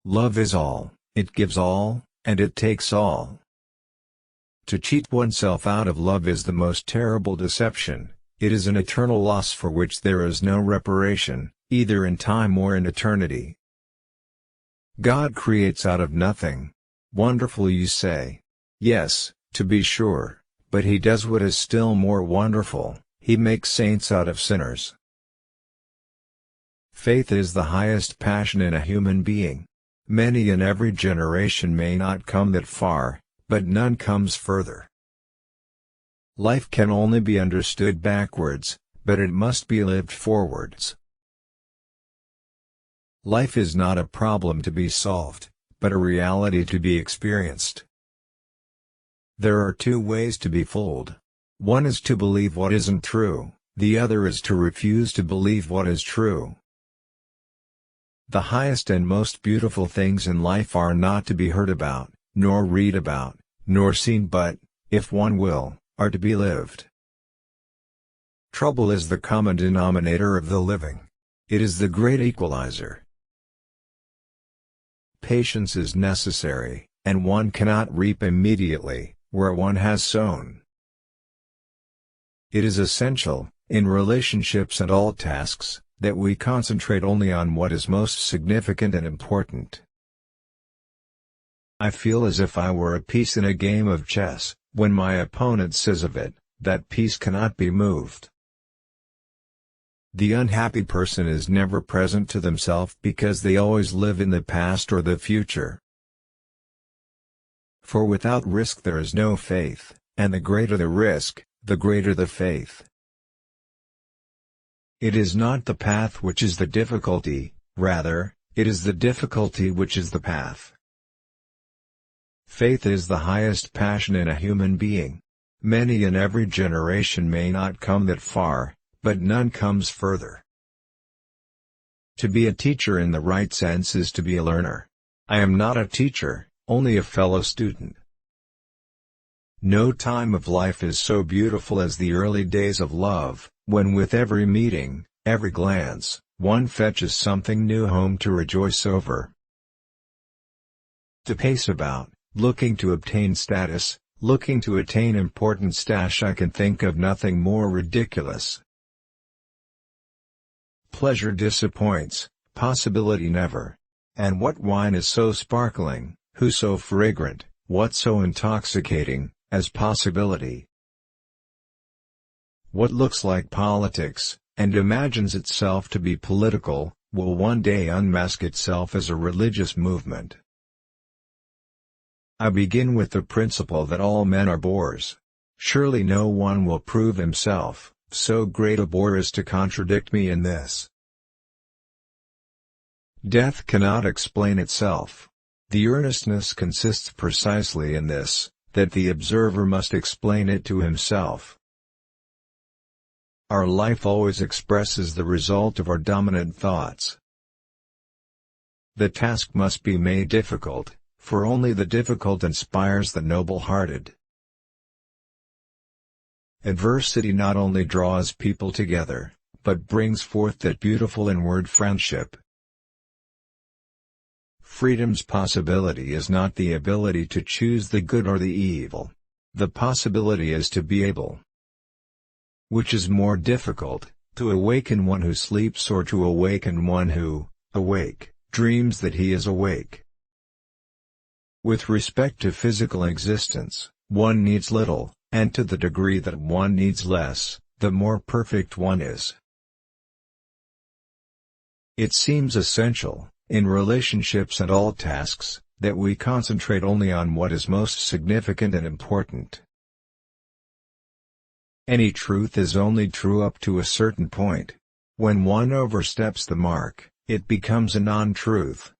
Love is all, it gives all, and it takes all. To cheat oneself out of love is the most terrible deception. It is an eternal loss for which there is no reparation, either in time or in eternity. God creates out of nothing. Wonderful, you say. Yes, to be sure, but He does what is still more wonderful, He makes saints out of sinners. Faith is the highest passion in a human being. Many in every generation may not come that far, but none comes further. Life can only be understood backwards, but it must be lived forwards. Life is not a problem to be solved, but a reality to be experienced. There are two ways to be fooled. One is to believe what isn't true, the other is to refuse to believe what is true. The highest and most beautiful things in life are not to be heard about, nor read about, nor seen, but, if one will, are to be lived. Trouble is the common denominator of the living. It is the great equalizer. Patience is necessary, and one cannot reap immediately where one has sown. It is essential, in relationships and all tasks, that we concentrate only on what is most significant and important. I feel as if I were a piece in a game of chess, when my opponent says of it, that piece cannot be moved. The unhappy person is never present to themselves because they always live in the past or the future. For without risk there is no faith, and the greater the risk, the greater the faith. It is not the path which is the difficulty, rather, it is the difficulty which is the path. Faith is the highest passion in a human being. Many in every generation may not come that far, but none comes further. To be a teacher in the right sense is to be a learner. I am not a teacher, only a fellow student. No time of life is so beautiful as the early days of love, when with every meeting, every glance, one fetches something new home to rejoice over. To pace about, looking to obtain status, looking to attain important stash, I can think of nothing more ridiculous. Pleasure disappoints, possibility never. And what wine is so sparkling, who so fragrant, what so intoxicating, as possibility? What looks like politics, and imagines itself to be political, will one day unmask itself as a religious movement. I begin with the principle that all men are bores. Surely no one will prove himself so great a bore as to contradict me in this. Death cannot explain itself. The earnestness consists precisely in this, that the observer must explain it to himself. Our life always expresses the result of our dominant thoughts. The task must be made difficult, for only the difficult inspires the noble-hearted. Adversity not only draws people together, but brings forth that beautiful inward friendship. Freedom's possibility is not the ability to choose the good or the evil. The possibility is to be able. Which is more difficult, to awaken one who sleeps or to awaken one who, awake, dreams that he is awake? With respect to physical existence, one needs little, and to the degree that one needs less, the more perfect one is. It seems essential, in relationships and all tasks, that we concentrate only on what is most significant and important. Any truth is only true up to a certain point. When one oversteps the mark, it becomes a non-truth.